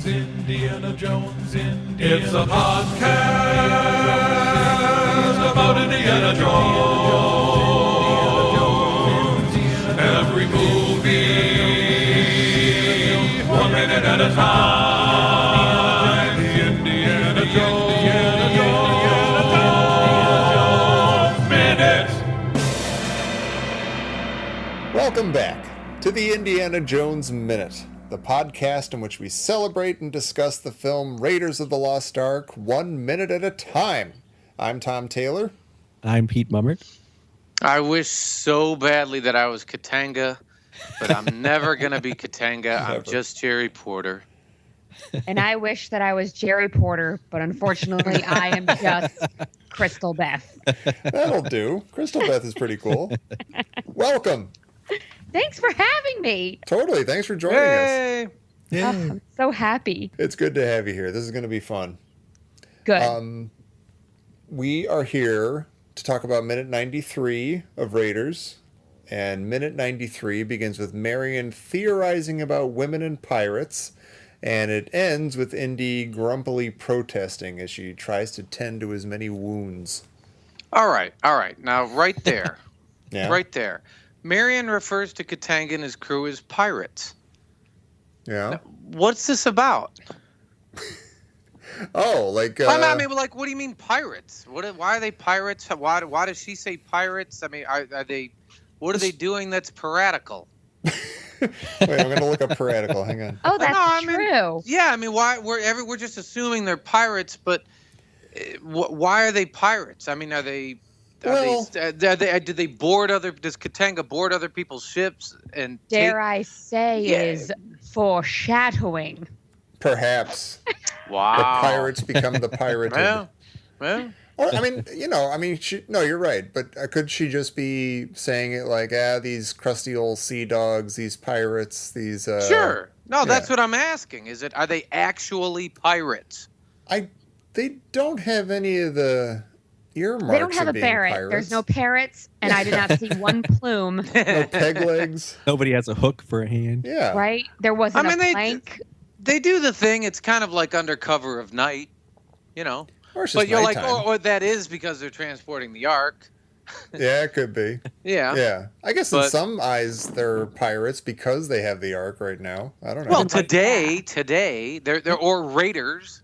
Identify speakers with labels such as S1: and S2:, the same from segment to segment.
S1: Indiana Jones, Indiana It's a podcast about Indiana Jones. Every movie, 1 minute at a time. Indiana Jones Minute.
S2: Welcome back to the Indiana Jones Minute, the podcast in which we celebrate and discuss the film Raiders of the Lost Ark 1 minute at a time. I'm Tom Taylor.
S3: I'm Pete Mummert.
S4: I wish so badly that I was Katanga, but I'm never going to be Katanga. I'm just Jerry Porter.
S5: And I wish that I was Jerry Porter, but unfortunately I am just Crystal Beth.
S2: That'll do. Crystal Beth is pretty cool. Welcome.
S5: Thanks for having me.
S2: Totally. Thanks for joining us.
S5: Oh, I'm so happy.
S2: It's good to have you here. This is going to be fun.
S5: Good.
S2: We are here to talk about minute 93 of Raiders. And minute 93 begins with Marion theorizing about women and pirates. And it ends with Indy grumpily protesting as she tries to tend to his many wounds.
S4: All right. Now, right there.
S2: Yeah.
S4: Right there. Marion refers to Katanga and his crew as pirates.
S2: Yeah.
S4: Now, what's this about?
S2: Oh, like...
S4: I mean, like, what do you mean pirates? Why are they pirates? Why does she say pirates? I mean, are they... What are they doing that's piratical?
S2: Wait, I'm going to look up piratical. Hang on.
S5: Oh, that's
S4: true.
S5: true.
S4: Yeah, I mean, why we're just assuming they're pirates, but why are they pirates? I mean, do they board other? Does Katanga board other people's ships and
S5: I say is foreshadowing.
S2: Perhaps.
S4: Wow.
S2: The pirates become the pirated.
S4: Well.
S2: Or, I mean, you're right. But could she just be saying it like, these crusty old sea dogs, these pirates, these...
S4: Sure. No, that's what I'm asking. Are they actually pirates?
S2: They don't have any of the earmarks.
S5: They don't have
S2: of
S5: a
S2: being
S5: parrot.
S2: pirates.
S5: There's no parrots, and I did not see one plume.
S2: No peg legs.
S3: Nobody has a hook for a hand.
S2: Yeah.
S5: Right? There wasn't a plank.
S4: They do the thing. It's kind of like under cover of night, you know.
S2: Or it's
S4: but
S2: just
S4: you're
S2: nighttime.
S4: like, or that is because they're transporting the Ark.
S2: Yeah, it could be.
S4: Yeah.
S2: Yeah. I guess in some eyes they're pirates because they have the Ark right now. I don't know.
S4: Well, today they're or raiders.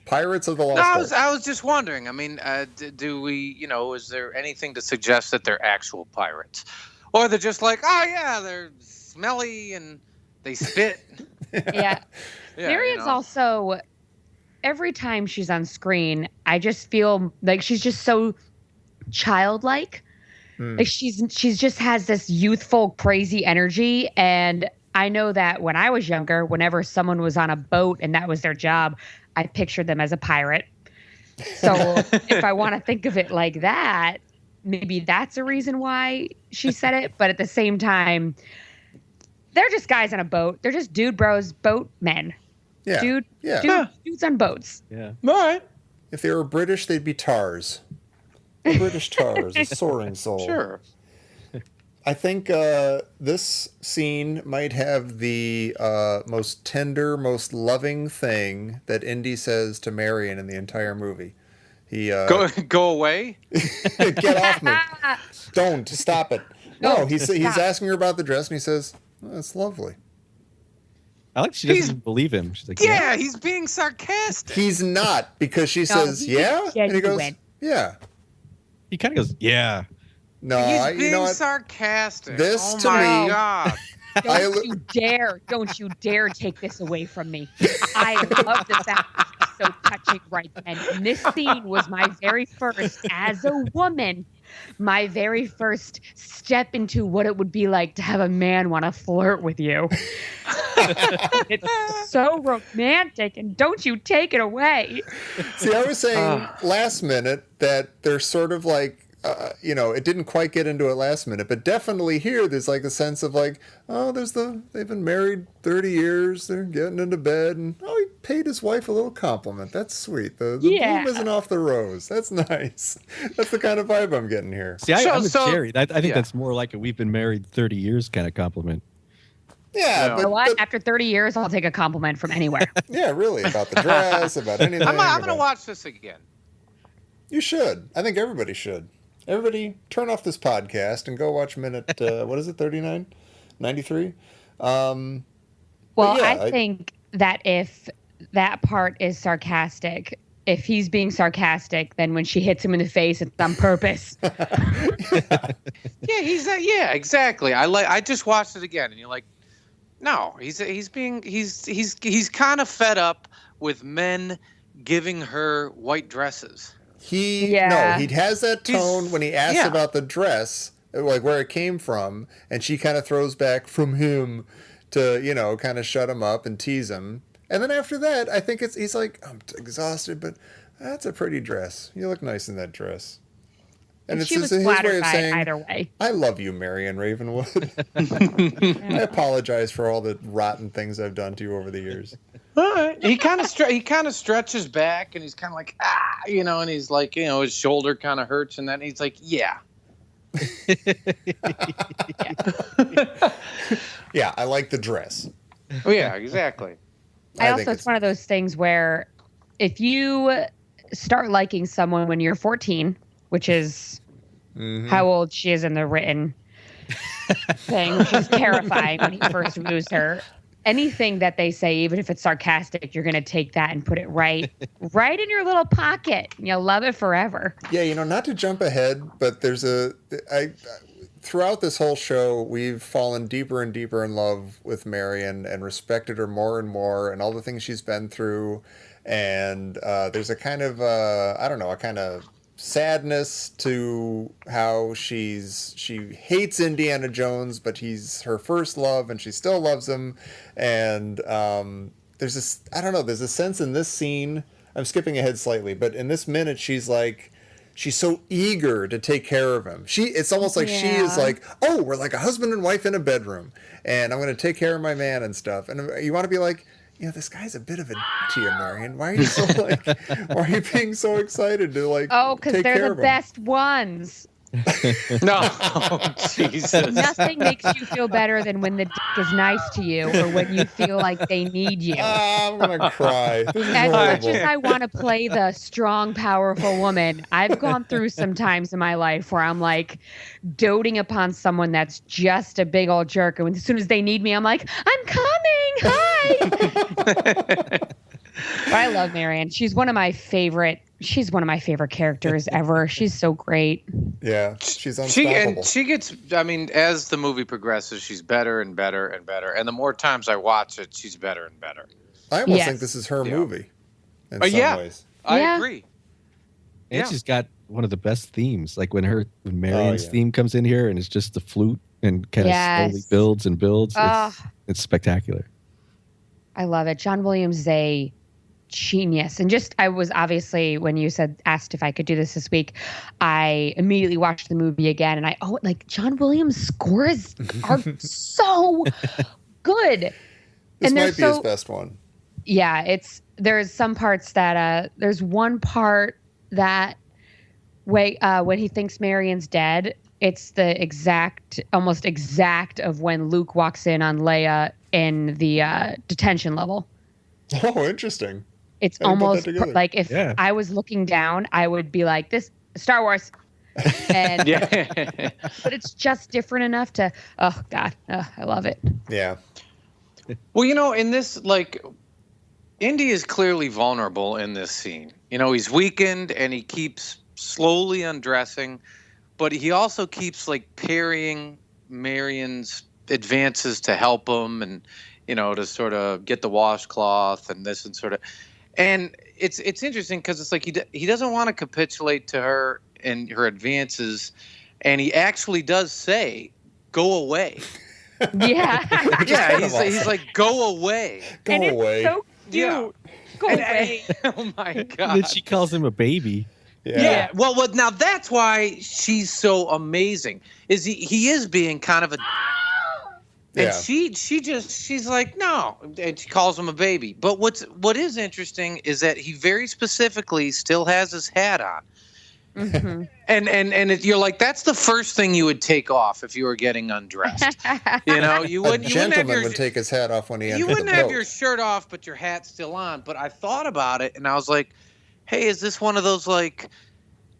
S2: Pirates of the Lost Ark.
S4: I was just wondering. I mean, do we, is there anything to suggest that they're actual pirates, or they're just like, oh yeah, they're smelly and they spit.
S5: Yeah. Marion's also, every time she's on screen, I just feel like she's just so childlike. Like she's just has this youthful, crazy energy. And I know that when I was younger, whenever someone was on a boat and that was their job, I pictured them as a pirate. So if I want to think of it like that, maybe that's a reason why she said it. But at the same time, they're just guys on a boat. They're just dude bros, boat men.
S2: Yeah.
S5: Dudes on boats.
S3: Yeah.
S4: All right.
S2: If they were British, they'd be tars. A British tars, a soaring soul.
S4: Sure.
S2: I think this scene might have the most tender, most loving thing that Indy says to Marion in the entire movie. He
S4: go away.
S2: Get off me! Don't stop it. No, he's asking her about the dress, and he says, "That's lovely."
S3: I like she doesn't believe him. She's like,
S4: yeah, he's being sarcastic.
S2: He's not, because she says, "Yeah," and he goes, "Yeah."
S3: He kind of goes, "Yeah."
S2: No,
S4: he's being sarcastic.
S2: This to
S4: my
S2: me,
S4: God.
S5: Don't you dare take this away from me. I love the fact that she's so touching right then. And this scene was my very first, as a woman, my very first step into what it would be like to have a man want to flirt with you. It's so romantic, and don't you take it away.
S2: See, I was saying last minute that they're sort of like, it didn't quite get into it last minute, but definitely here there's like a sense of like, they've been married 30 years, they're getting into bed, and he paid his wife a little compliment. That's sweet. The bloom isn't off the rose. That's nice. That's the kind of vibe I'm getting here.
S3: See, I'm with Jerry. I think that's more like a we've been married 30 years kind of compliment.
S2: Yeah,
S4: No.
S5: You know
S2: but,
S5: what? After 30 years, I'll take a compliment from anywhere.
S2: yeah, really, about the dress, about anything.
S4: I'm going to
S2: about-
S4: watch this again.
S2: You should. I think everybody should. Everybody, turn off this podcast and go watch minute, what is it, 39? 93?
S5: Well,
S2: yeah,
S5: I think that if that part is sarcastic, if he's being sarcastic, then when she hits him in the face, it's on purpose.
S4: Yeah, yeah, exactly. I just watched it again, and you're like, no, he's kind of fed up with men giving her white dresses.
S2: He has that tone when he asks about the dress, like where it came from, and she kind of throws back from him to, kind of shut him up and tease him. And then after that, I think he's like, I'm exhausted, but that's a pretty dress. You look nice in that dress. And it's
S5: she was
S2: his
S5: flattered
S2: way of
S5: by
S2: saying,
S5: either way.
S2: I love you, Marion Ravenwood. I apologize for all the rotten things I've done to you over the years.
S4: All right. He kind of stretches back, and he's kind of like, and he's like, his shoulder kind of hurts, and then he's like, yeah.
S2: Yeah, I like the dress.
S4: Oh, yeah, exactly.
S5: It's one of those things where if you start liking someone when you're 14, which is how old she is in the written thing, which is terrifying when he first moves her. Anything that they say, even if it's sarcastic, you're going to take that and put it right in your little pocket. You'll love it forever.
S2: Yeah, not to jump ahead, but throughout this whole show, we've fallen deeper and deeper in love with Marion and respected her more and more and all the things she's been through. And there's a kind of, a kind of sadness to how she hates Indiana Jones, but he's her first love and she still loves him. And there's a sense in this scene, I'm skipping ahead slightly, but in this minute, she's so eager to take care of him. It's almost like she is like, oh, we're like a husband and wife in a bedroom, and I'm going to take care of my man and stuff. And you want to be like, this guy's a bit of a to you, Marion. Why are you so why are you being so excited to take care of him?
S5: Oh, because they're the best ones.
S4: No, oh, Jesus.
S5: Nothing makes you feel better than when the dick is nice to you or when you feel like they need you.
S2: I'm gonna cry.
S5: As much as I want to play the strong, powerful woman, I've gone through some times in my life where I'm like doting upon someone that's just a big old jerk, and as soon as they need me, I'm like, I'm coming. Hi. But I love Marion. She's one of my favorite characters ever. She's so great.
S2: Yeah, she's unstoppable.
S4: She gets, as the movie progresses, she's better and better and better. And the more times I watch it, she's better and better.
S2: I almost think this is her movie in some ways.
S4: I agree.
S3: And she's got one of the best themes. Like when Marion's theme comes in here and it's just the flute and kind of slowly builds and builds. It's spectacular.
S5: I love it. John Williams is a genius. And I was obviously, when you asked if I could do this week, I immediately watched the movie again, and John Williams' scores are so good.
S2: This might be his best one.
S5: Yeah, there's some parts that there's one part that when he thinks Marion's dead, it's the almost exact of when Luke walks in on Leia in the detention level.
S2: Oh, interesting.
S5: It's almost like if I was looking down, I would be like, this Star Wars. And but it's just different enough to, oh God, I love it.
S2: Yeah.
S4: Well, in this, Indy is clearly vulnerable in this scene. He's weakened and he keeps slowly undressing, but he also keeps parrying Marion's advances to help him and, to sort of get the washcloth and this and sort of, and it's interesting because it's like he doesn't want to capitulate to her and her advances, and he actually does say, "Go away."
S5: Yeah.
S4: Yeah, he's like, "Go away."
S2: Go
S5: and
S2: away.
S5: It's so cute.
S4: Yeah.
S5: Go away.
S4: Oh my God.
S3: And then she calls him a baby.
S4: Yeah. Well, now that's why she's so amazing. Is he is being kind of a. And she's like, no, and she calls him a baby. But what is interesting is that he very specifically still has his hat on,
S5: Mm-hmm.
S4: You're like, that's the first thing you would take off if you were getting undressed. You wouldn't.
S2: A gentleman would take his hat off when he entered the boat.
S4: You wouldn't have your shirt off, but your hat's still on. But I thought about it, and I was like, hey, is this one of those like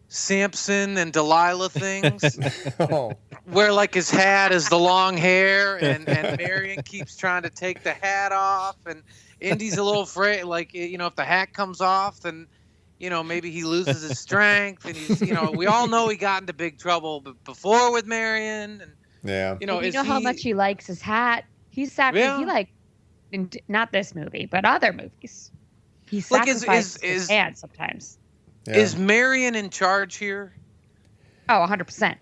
S4: Samson and Delilah things?
S2: Oh.
S4: Where like his hat is the long hair, and Marion keeps trying to take the hat off, and Indy's a little afraid, like, if the hat comes off, then, maybe he loses his strength, and he's, we all know he got into big trouble before with Marion, and
S2: yeah,
S5: how much he likes his hat. He not this movie, but other movies. He sacrifices his hat sometimes.
S2: Yeah.
S4: Is Marion in charge here?
S5: Oh, 100%.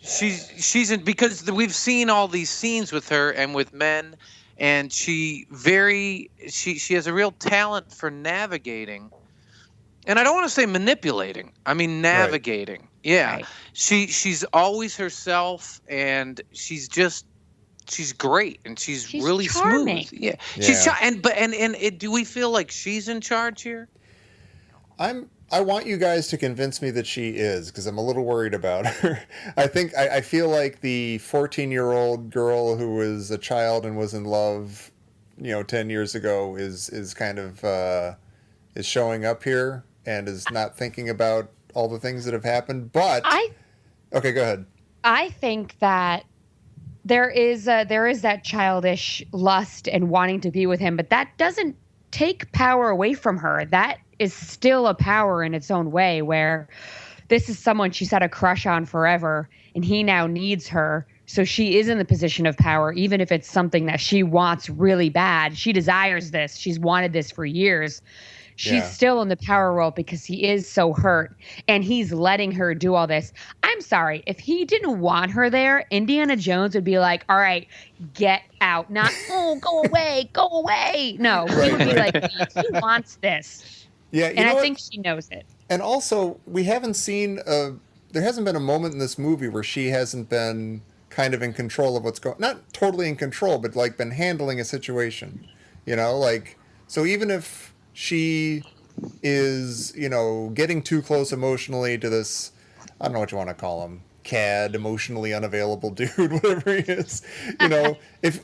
S4: She's in, because we've seen all these scenes with her and with men, and she has a real talent for navigating, and I don't want to say manipulating. I mean navigating. Right. Yeah, right. She's always herself, and she's great, and she's really
S5: charming.
S4: Smooth. Yeah, she's do we feel like she's in charge here?
S2: I want you guys to convince me that she is, because I'm a little worried about her. I feel like the 14-year-old girl who was a child and was in love, 10 years ago is kind of is showing up here and is not thinking about all the things that have happened. But okay, go ahead.
S5: I think that there is that childish lust and wanting to be with him, but that doesn't take power away from her. That is still a power in its own way, where this is someone she's had a crush on forever, and he now needs her. So she is in the position of power, even if it's something that she wants really bad. She desires this. She's wanted this for years. She's still in the power role because he is so hurt, and he's letting her do all this. I'm sorry. If he didn't want her there, Indiana Jones would be like, all right, get out. Not, go away, go away. No, he would be like, he wants this.
S2: Yeah,
S5: and I think she knows it.
S2: And also, we haven't seen there hasn't been a moment in this movie where she hasn't been kind of in control of what's going, not totally in control, but like been handling a situation, so even if she is, getting too close emotionally to this, I don't know what you want to call him, cad, emotionally unavailable dude, whatever he is,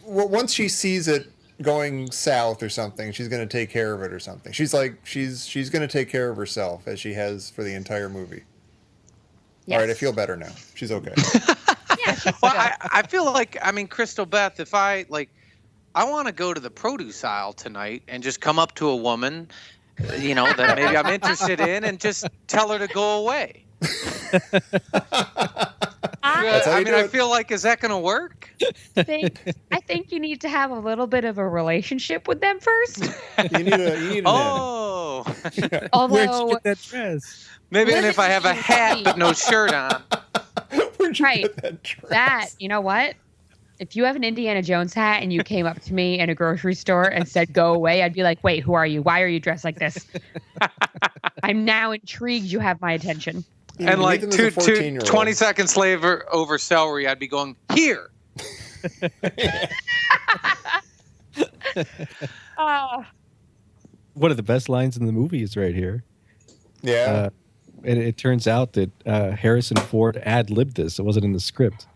S2: once she sees it going south or something, she's going to take care of it or something. She's going to take care of herself, as she has for the entire movie. Yes. All right, I feel better now. She's okay.
S4: Well, I feel like, Crystal Beth, if I want to go to the produce aisle tonight and just come up to a woman, that maybe I'm interested in, and just tell her to go away. I feel like, is that going to work?
S5: I think you need to have a little bit of a relationship with them first.
S2: You need an
S5: Although,
S3: where'd you get that dress?
S4: Maybe if I have a hat but no shirt on.
S2: Where'd you get that dress?
S5: You know what? If you have an Indiana Jones hat and you came up to me in a grocery store and said, go away, I'd be like, wait, who are you? Why are you dressed like this? I'm now intrigued you have my attention.
S4: And like 20 seconds later over celery, I'd be going, here.
S3: One of the best lines in the movie is right here.
S2: Yeah.
S3: And it turns out that Harrison Ford ad-libbed this. It wasn't in the script.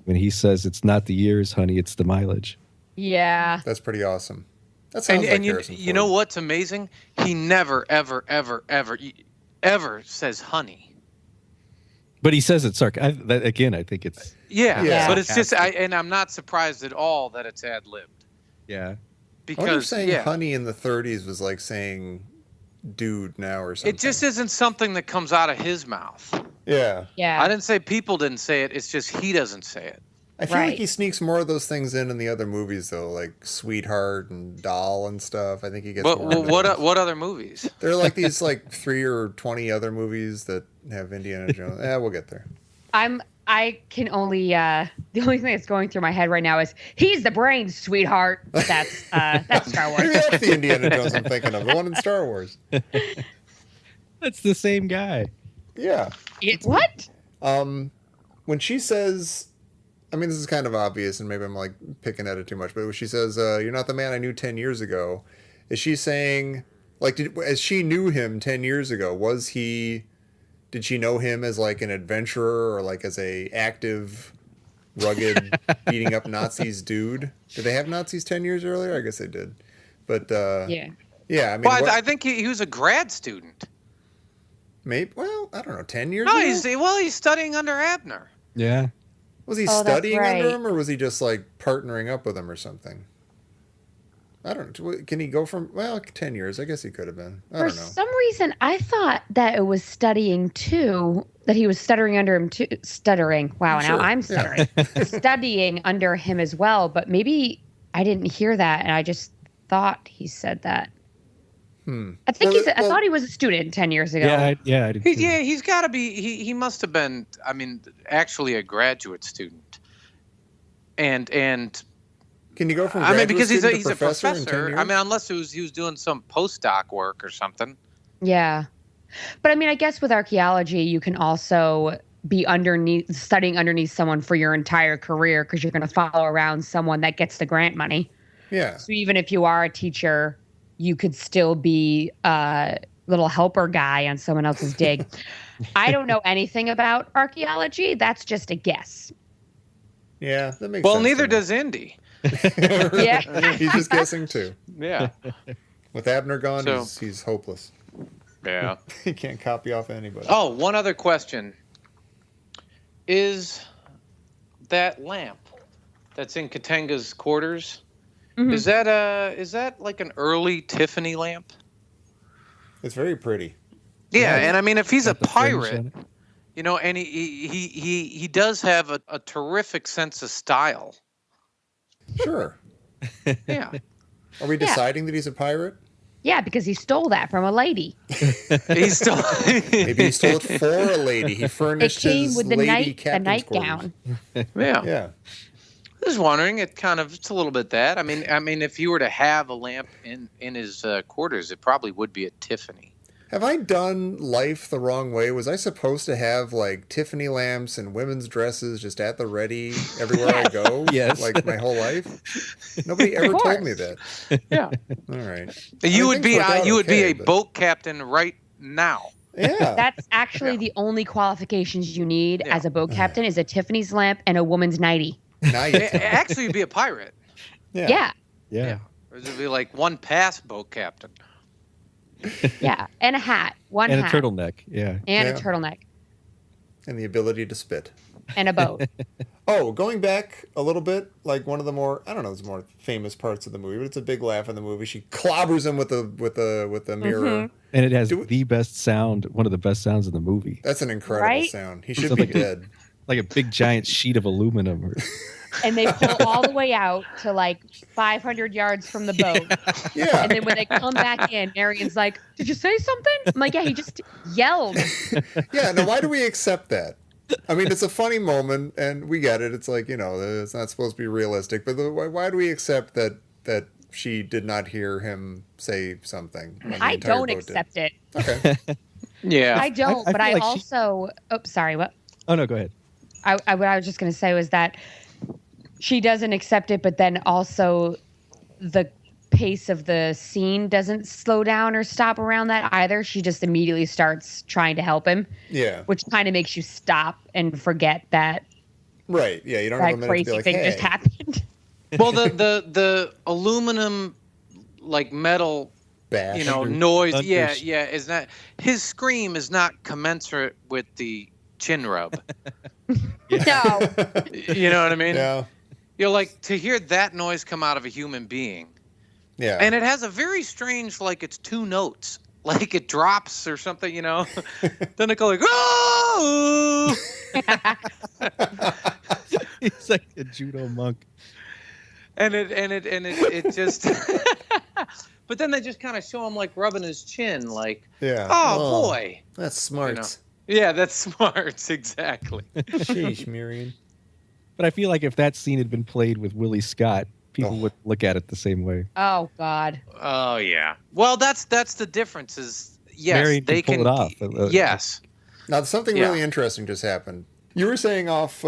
S3: When he says, it's not the years, honey, it's the mileage.
S5: Yeah.
S2: That's pretty awesome. That sounds like Harrison Ford.
S4: You know what's amazing? He never, ever, ever, ever says honey.
S3: But he says it again, I think it's...
S4: Yeah. But it's just... and I'm not surprised at all that it's ad-libbed.
S3: Yeah.
S2: Because, I wonder if saying honey in the 30s was like saying dude now or something.
S4: It just isn't something that comes out of his mouth.
S2: Yeah.
S5: Yeah.
S4: I didn't say people didn't say it. It's just he doesn't say it.
S2: I feel like he sneaks more of those things in the other movies, though, like Sweetheart and Doll and stuff. I think he gets more of those.
S4: What other movies?
S2: There are like these 3 or 20 other movies that have Indiana Jones. We'll get there.
S5: I can only the only thing that's going through my head right now is he's the brains, sweetheart. That's Star Wars.
S2: Maybe that's the Indiana Jones I'm thinking of, the one in Star Wars.
S3: That's the same guy.
S2: Yeah.
S5: It's what?
S2: When she says, this is kind of obvious, and maybe I'm picking at it too much, but when she says, "You're not the man I knew 10 years ago," is she saying, as she knew him 10 years ago, was he did she know him as like an adventurer or like as a active, rugged, beating up Nazis dude? Did they have Nazis 10 years earlier? I guess they did. But yeah. I mean,
S4: well, I think he was a grad student.
S2: Maybe. Well, I don't know. 10 years.
S4: No,
S2: ago?
S4: he's studying under Abner.
S3: Yeah.
S2: Was he studying under him, or was he just like partnering up with him or something? I don't know. Can he go from 10 years? I guess he could have been. I don't know.
S5: For some reason, I thought that it was studying too. That he was stuttering under him too. Stuttering. Wow. Sure. Now I'm stuttering. Yeah. Studying under him as well. But maybe I didn't hear that, and I just thought he said that. I think I thought he was a student 10 years ago.
S3: I did.
S4: He's got to be. He must have been. I mean, actually, a graduate student. And
S2: can you go from? I mean, because he's a professor.
S4: I mean, unless he was doing some postdoc work or something.
S5: Yeah, but I mean, I guess with archaeology, you can also be studying underneath someone for your entire career because you're going to follow around someone that gets the grant money.
S2: Yeah.
S5: So even if you are a teacher, you could still be a little helper guy on someone else's dig. I don't know anything about archaeology. That's just a guess.
S2: Yeah, that makes sense.
S4: Well, neither does Indy.
S5: Yeah.
S2: He's just guessing too.
S4: Yeah.
S2: With Abner gone, he's hopeless.
S4: Yeah.
S2: He can't copy off anybody.
S4: Oh, one other question. Is that lamp that's in Katenga's quarters, is that like an early Tiffany lamp?
S2: It's very pretty.
S4: Yeah, and I mean, if he's a pirate, you know, and he does have a terrific sense of style.
S2: Sure.
S4: Yeah.
S2: Are we deciding that he's a pirate?
S5: Yeah, because he stole that from a lady.
S2: Maybe he stole it for a lady. He furnished his
S5: with the
S2: lady captain's
S5: nightgown.
S2: Yeah.
S4: I was wondering, it's a little bit that. I mean, if you were to have a lamp in his quarters, it probably would be a Tiffany.
S2: Have I done life the wrong way? Was I supposed to have like Tiffany lamps and women's dresses just at the ready everywhere I go?
S3: Yes.
S2: Like my whole life? Nobody ever told me that.
S4: Yeah.
S2: All right.
S4: You would be a boat captain right now.
S2: Yeah.
S5: That's actually the only qualifications you need as a boat captain is a Tiffany's lamp and a woman's nightie.
S2: Now you
S4: actually, you'd be a pirate.
S5: Yeah.
S4: Or it'd be like one pass boat captain.
S5: Yeah, and a hat.
S3: And a turtleneck. Yeah.
S5: And a turtleneck.
S2: And the ability to spit.
S5: And a boat.
S2: Oh, going back a little bit, like one of the more more famous parts of the movie, but it's a big laugh in the movie. She clobbers him with the mirror.
S3: And it has the best sound, one of the best sounds in the movie.
S2: That's an incredible sound. He should be dead.
S3: Like a big giant sheet of aluminum.
S5: And they pull all the way out to like 500 yards from the boat.
S2: Yeah.
S5: And then when they come back in, Marion's like, "Did you say something?" I'm like, "Yeah, he just yelled."
S2: Yeah. Now, why do we accept that? I mean, it's a funny moment, and we get it. It's like, it's not supposed to be realistic, but why do we accept that she did not hear him say something?
S5: I don't accept it.
S2: Okay.
S4: Yeah.
S5: I don't, but I also. Oh, sorry. What?
S3: Oh no, go ahead.
S5: What I was just going to say was that she doesn't accept it, but then also the pace of the scene doesn't slow down or stop around that either. She just immediately starts trying to help him.
S2: Yeah.
S5: Which kind of makes you stop and forget that.
S2: Right. Yeah. You don't have a minute
S5: crazy
S2: to be like,
S5: thing just happened.
S4: Well, the aluminum, like metal,
S2: bash.
S4: Noise. Yeah. Is not his scream is not commensurate with the chin rub.
S5: No.
S4: You know what I mean?
S2: Yeah.
S4: Like to hear that noise come out of a human being.
S2: Yeah.
S4: And it has a very strange, like it's two notes, like it drops or something, Then it goes like, oh.
S3: He's like a judo monk.
S4: And it just. But then they just kind of show him like rubbing his chin, like, oh boy,
S2: that's smart.
S4: Yeah, that's smart. Exactly.
S2: Sheesh, Marion.
S3: But I feel like if that scene had been played with Willie Scott, people would look at it the same way.
S5: Oh God.
S4: Oh yeah. Well, that's the difference. Is yes,
S3: Marion
S4: they
S3: can pull it off.
S4: Yes.
S2: Now something really interesting just happened. You were saying off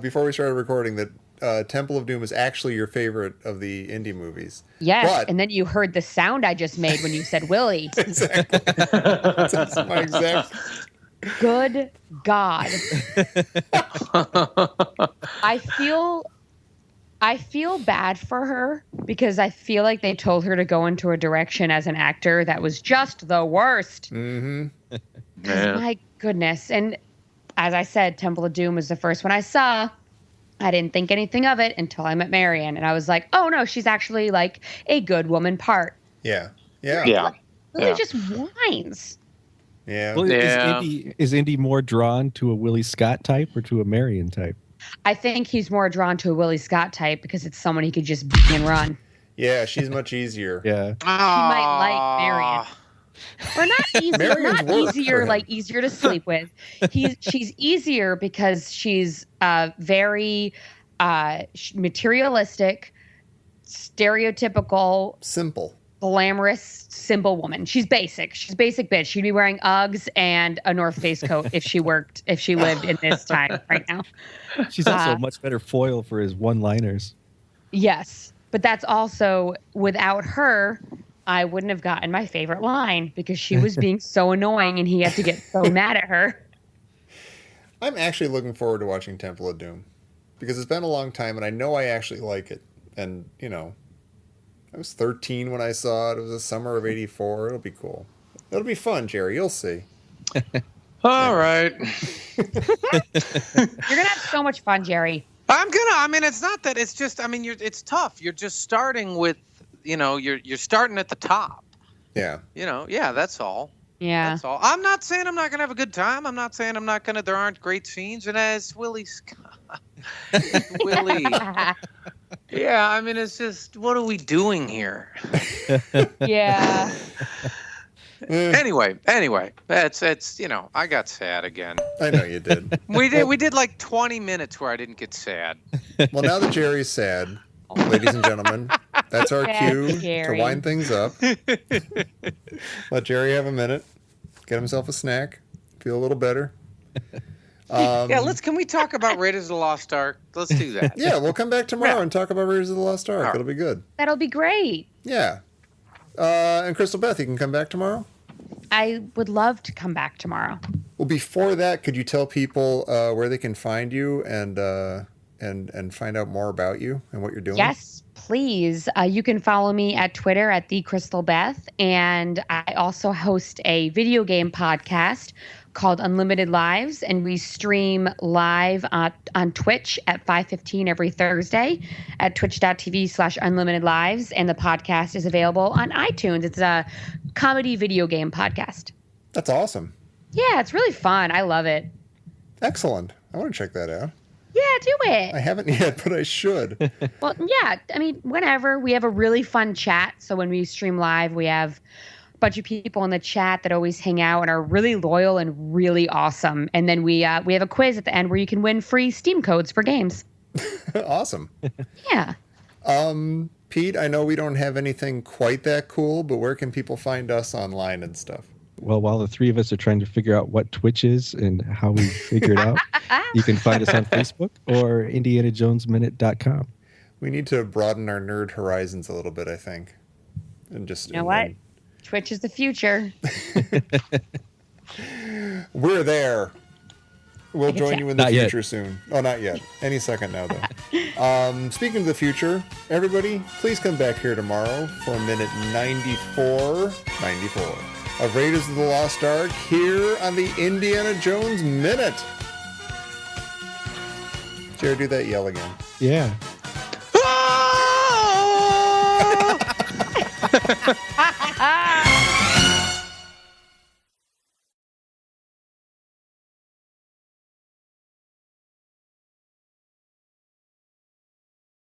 S2: before we started recording that Temple of Doom is actually your favorite of the Indy movies.
S5: Yes, and then you heard the sound I just made when you said Willie.
S2: Exactly. That's my exact.
S5: good God. I feel bad for her because I feel like they told her to go into a direction as an actor that was just the worst.
S2: Mm-hmm.
S5: My goodness. And as I said, Temple of Doom was the first one I saw. I didn't think anything of it until I met Marion. And I was like, oh, no, she's actually like a good woman part.
S2: Yeah.
S5: Really just whines.
S2: Yeah.
S3: Well, is Indy more drawn to a Willie Scott type or to a Marion type?
S5: I think he's more drawn to a Willie Scott type because it's someone he could just beat and run.
S2: Yeah, she's much easier.
S3: Yeah.
S5: He might like Marion. Or not easier, like easier to sleep with. She's easier because she's very materialistic, stereotypical,
S2: simple,
S5: glamorous, simple woman. She's basic. She's basic bitch. She'd be wearing Uggs and a North Face coat if she lived in this time right now.
S3: She's also a much better foil for his one-liners.
S5: Yes, but that's also without her, I wouldn't have gotten my favorite line because she was being so annoying and he had to get so mad at her.
S2: I'm actually looking forward to watching Temple of Doom because it's been a long time and I know I actually like it. And, you know, I was 13 when I saw it. It was the summer of '84. It'll be cool. It'll be fun, Jerry. You'll see.
S4: All right.
S5: You're going to have so much fun, Jerry.
S4: I mean, it's not that. It's just, I mean, it's tough. You're just starting with, you know, you're starting at the top.
S2: Yeah.
S4: You know, yeah, that's all.
S5: Yeah.
S4: That's all. I'm not saying I'm not going to have a good time. I'm not saying there aren't great scenes. And as Willie Scott, Willie. Yeah, I mean, it's just, what are we doing here?
S5: Yeah.
S4: Anyway, it's you know, I got sad again.
S2: I know you did.
S4: We did like 20 minutes where I didn't get sad.
S2: Well, now that Jerry's sad, ladies and gentlemen, that's our cue to wind things up. Let Jerry have a minute, get himself a snack, feel a little better.
S4: Can we talk about Raiders of the Lost Ark? Let's do that.
S2: Yeah, we'll come back tomorrow and talk about Raiders of the Lost Ark.
S4: Right.
S2: It'll be good.
S5: That'll be great.
S2: Yeah. And Crystal Beth, you can come back tomorrow?
S5: I would love to come back tomorrow.
S2: Well, before that, could you tell people where they can find you and find out more about you and what you're doing?
S5: Yes, please. You can follow me at Twitter at @TheCrystalBeth, and I also host a video game podcast called Unlimited Lives, and we stream live on Twitch at 5:15 every Thursday at twitch.tv/unlimitedlives, and the podcast is available on iTunes. It's a comedy video game podcast.
S2: That's awesome.
S5: Yeah, it's really fun. I love it.
S2: Excellent. I want to check that out.
S5: Yeah, do it.
S2: I haven't yet, but I should.
S5: Well, yeah, I mean, whenever. We have a really fun chat, so when we stream live, we have bunch of people in the chat that always hang out and are really loyal and really awesome. And then we have a quiz at the end where you can win free Steam codes for games.
S2: Awesome.
S5: Yeah.
S2: Pete, I know we don't have anything quite that cool, but where can people find us online and stuff?
S3: Well, while the three of us are trying to figure out what Twitch is and how we figure it out, you can find us on Facebook or IndianaJonesMinute.com.
S2: We need to broaden our nerd horizons a little bit, I think. And just,
S5: you know what? Twitch is the future.
S2: We're there. We'll join you in the future soon. Oh, not yet. Any second now, though. Speaking of the future, everybody, please come back here tomorrow for minute 94 of Raiders of the Lost Ark here on the Indiana Jones Minute. Jared, do that yell again.
S3: Yeah.